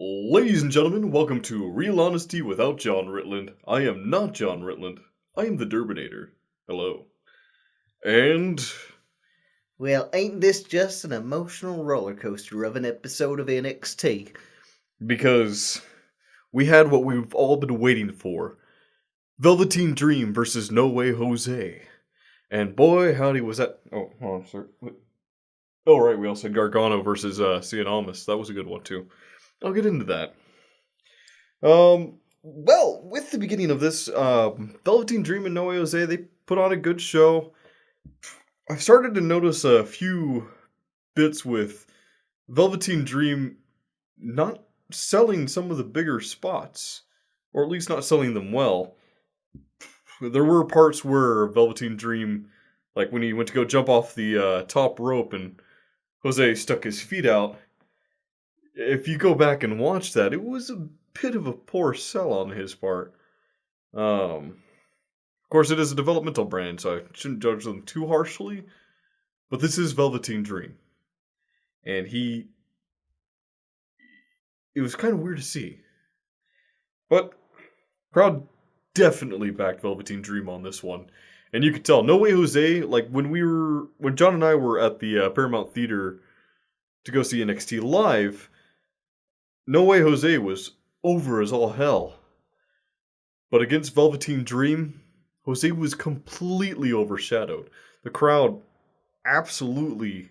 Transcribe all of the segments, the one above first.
Ladies and gentlemen, welcome to Real Honesty without John Ritland. I am not John Ritland. I am the Derbinator. Hello. And Well, ain't this just an emotional roller coaster of an episode of NXT? because we had what we've all been waiting for, Velveteen Dream versus No Way Jose. And boy, howdy was that. Oh, hold on, sorry. Oh, right, we also had Gargano versus Cien Almas. That was a good one, too. I'll get into that. Well, with the beginning of this, Velveteen Dream and No Way Jose, they put on a good show. I've started to notice a few bits with Velveteen Dream not selling some of the bigger spots, or at least not selling them well. There were parts where Velveteen Dream, like when he went to go jump off the top rope and Jose stuck his feet out. If you go back and watch that, it was a bit of a poor sell on his part. Of course, it is a developmental brand, so I shouldn't judge them too harshly. But this is Velveteen Dream. And it was kind of weird to see. But, crowd definitely backed Velveteen Dream on this one. And you could tell, No Way Jose, like when John and I were at the Paramount Theater to go see NXT live, No Way Jose was over as all hell. But against Velveteen Dream, Jose was completely overshadowed. The crowd absolutely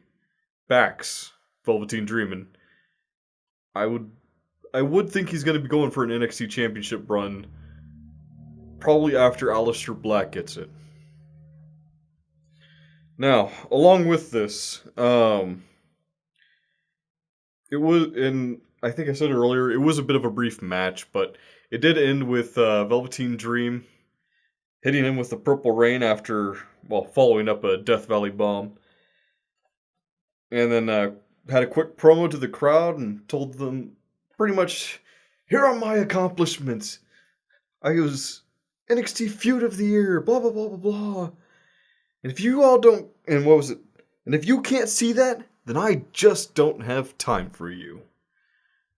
backs Velveteen Dream, and I would think he's going to be going for an NXT Championship run probably after Aleister Black gets it. Now, along with this, it was, and I think I said it earlier, it was a bit of a brief match, but it did end with Velveteen Dream hitting him with the Purple Rain after, following up a Death Valley bomb. And then had a quick promo to the crowd and told them pretty much, here are my accomplishments. I was NXT Feud of the Year, blah, blah, blah, blah, blah. And if you all don't, and what was it? And if you can't see that, then I just don't have time for you.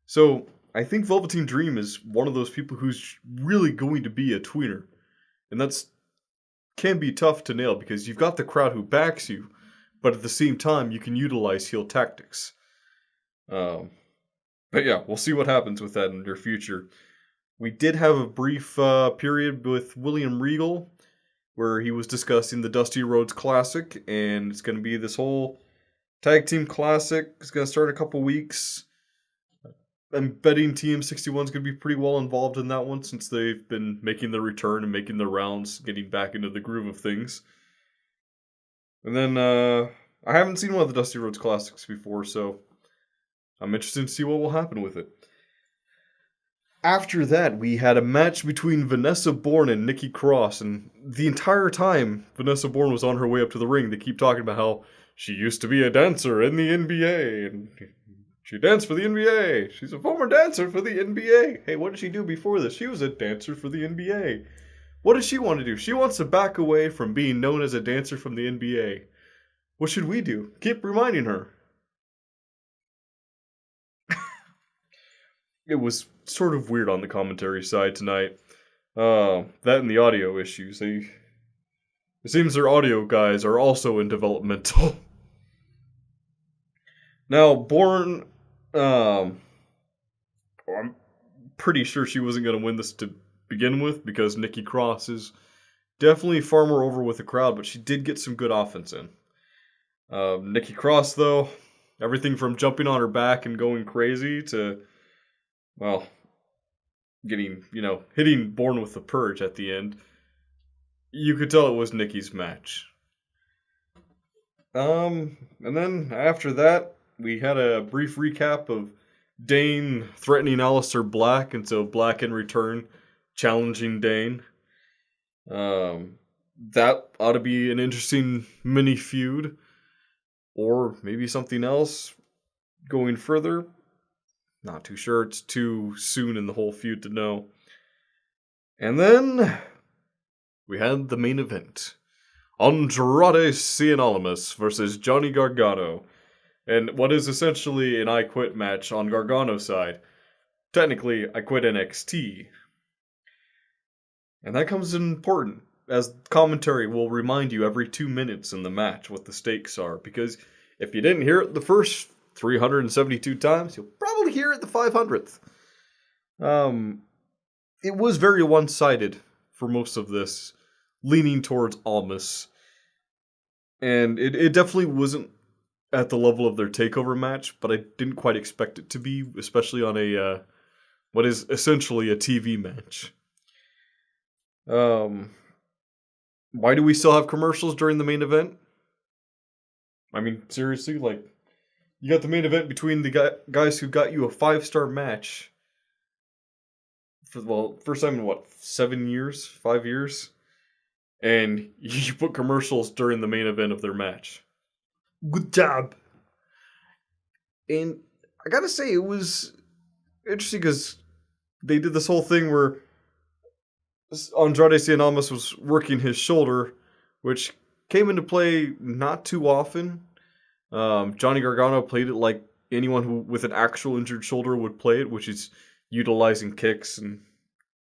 So, I think Velveteen Dream is one of those people who's really going to be a tweener. And that's can be tough to nail because you've got the crowd who backs you, but at the same time, you can utilize heel tactics. But yeah, we'll see what happens with that in the near future. We did have a brief period with William Regal, where he was discussing the Dusty Rhodes Classic, and it's going to be this whole tag team classic. It's going to start in a couple weeks. I'm betting TM61 is going to be pretty well involved in that one since they've been making their return and making their rounds, getting back into the groove of things. And then, I haven't seen one of the Dusty Rhodes Classics before, so I'm interested to see what will happen with it. After that, we had a match between Vanessa Bourne and Nikki Cross, and the entire time Vanessa Bourne was on her way up to the ring, they keep talking about how she used to be a dancer in the NBA, and she danced for the NBA. She's a former dancer for the NBA. Hey, what did she do before this? She was a dancer for the NBA. What does she want to do? She wants to back away from being known as a dancer from the NBA. What should we do? Keep reminding her. It was sort of weird on the commentary side tonight. That and the audio issues. It seems their audio guys are also in developmental. Now, Bourne, I'm pretty sure she wasn't going to win this to begin with because Nikki Cross is definitely far more over with the crowd, but she did get some good offense in. Nikki Cross, though, everything from jumping on her back and going crazy to, hitting Bourne with the Purge at the end. You could tell it was Nikki's match. And then after that, we had a brief recap of Dane threatening Aleister Black, and so Black in return challenging Dane. That ought to be an interesting mini feud. Or maybe something else going further. Not too sure. It's too soon in the whole feud to know. And then we had the main event. Andrade Cien Almas versus Johnny Gargano. And what is essentially an I Quit match on Gargano's side. technically, I quit NXT. And that comes in important, as commentary will remind you every 2 minutes in the match what the stakes are, because if you didn't hear it the first 372 times, you'll probably hear it the 500th. It was very one-sided for most of this, leaning towards Almas. And it definitely wasn't at the level of their takeover match, but I didn't quite expect it to be, especially on a what is essentially a TV match. Why do we still have commercials during the main event? I mean, seriously, like, you got the main event between the guys who got you a 5-star match for, well, first time in what, 7 years, 5 years, and you put commercials during the main event of their match. Good job. And I gotta say, it was interesting because they did this whole thing where Andrade Cien Almas was working his shoulder, which came into play not too often. Johnny Gargano played it like anyone who with an actual injured shoulder would play it, which is utilizing kicks and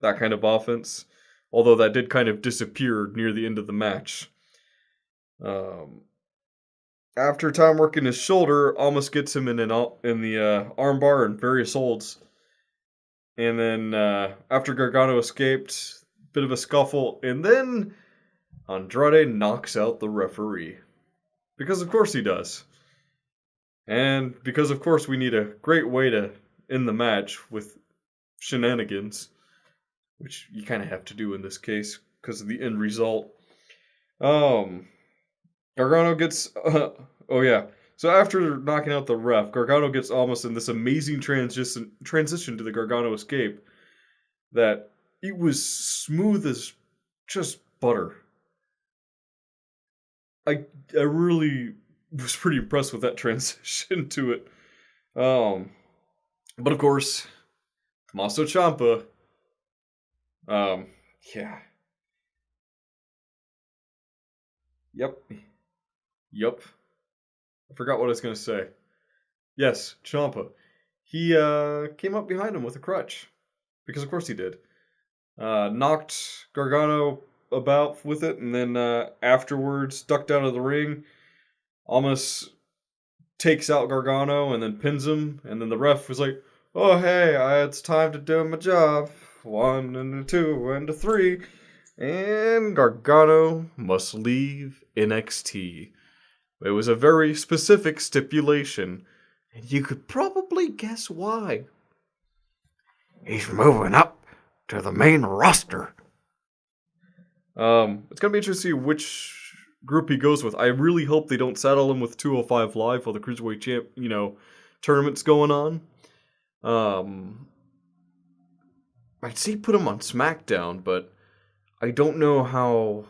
that kind of offense. Although that did kind of disappear near the end of the match. After time working his shoulder, Almas gets him in the armbar and various holds. And then after Gargano escaped, bit of a scuffle, and then Andrade knocks out the referee. Because of course he does. And because of course we need a great way to end the match with shenanigans, which you kind of have to do in this case because of the end result. Gargano gets oh yeah. So after knocking out the ref, Gargano gets almost in this amazing transition to the Gargano escape that it was smooth as just butter. I really was pretty impressed with that transition to it. But of course, Tommaso Ciampa. Yeah. Yep. I forgot what I was gonna say. Yes, Ciampa. He came up behind him with a crutch. Because of course he did. Knocked Gargano about with it, and then afterwards ducked out of the ring. Almost takes out Gargano and then pins him, and then the ref was like, "Oh hey, it's time to do my job. 1 and a 2 and a 3." And Gargano must leave NXT. It was a very specific stipulation, and you could probably guess why. He's moving up to the main roster. It's gonna be interesting to see which group he goes with. I really hope they don't saddle him with 205 Live while the Cruiserweight tournament's going on. I'd say put him on SmackDown, but I don't know how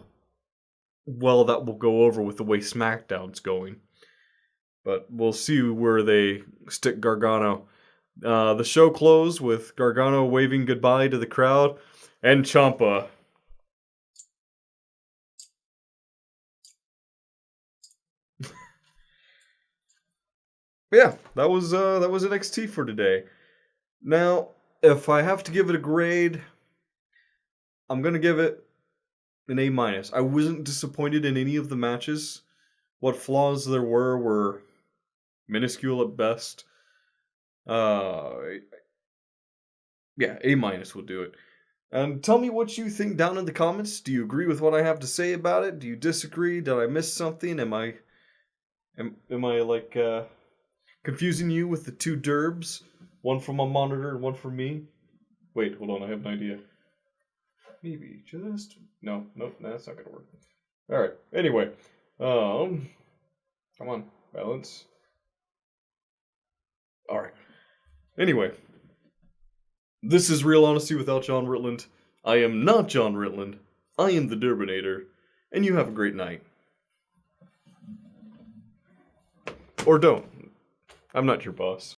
well that will go over with the way SmackDown's going. But we'll see where they stick Gargano. The show closed with Gargano waving goodbye to the crowd and Ciampa. Yeah, that was NXT for today. Now, if I have to give it a grade, I'm gonna give it an A-. I wasn't disappointed in any of the matches. What flaws there were minuscule at best. Yeah, A- will do it. And tell me what you think down in the comments. Do you agree with what I have to say about it? Do you disagree? Did I miss something? Am I like confusing you with the two Derbs? One from my monitor and one from me? Wait, hold on, I have an idea. Maybe just no, that's not gonna work. Alright, anyway. Come on, balance. Alright. Anyway. This is Real Honesty without John Ritland. I am not John Ritland. I am the Derbinator. And you have a great night. Or don't. I'm not your boss.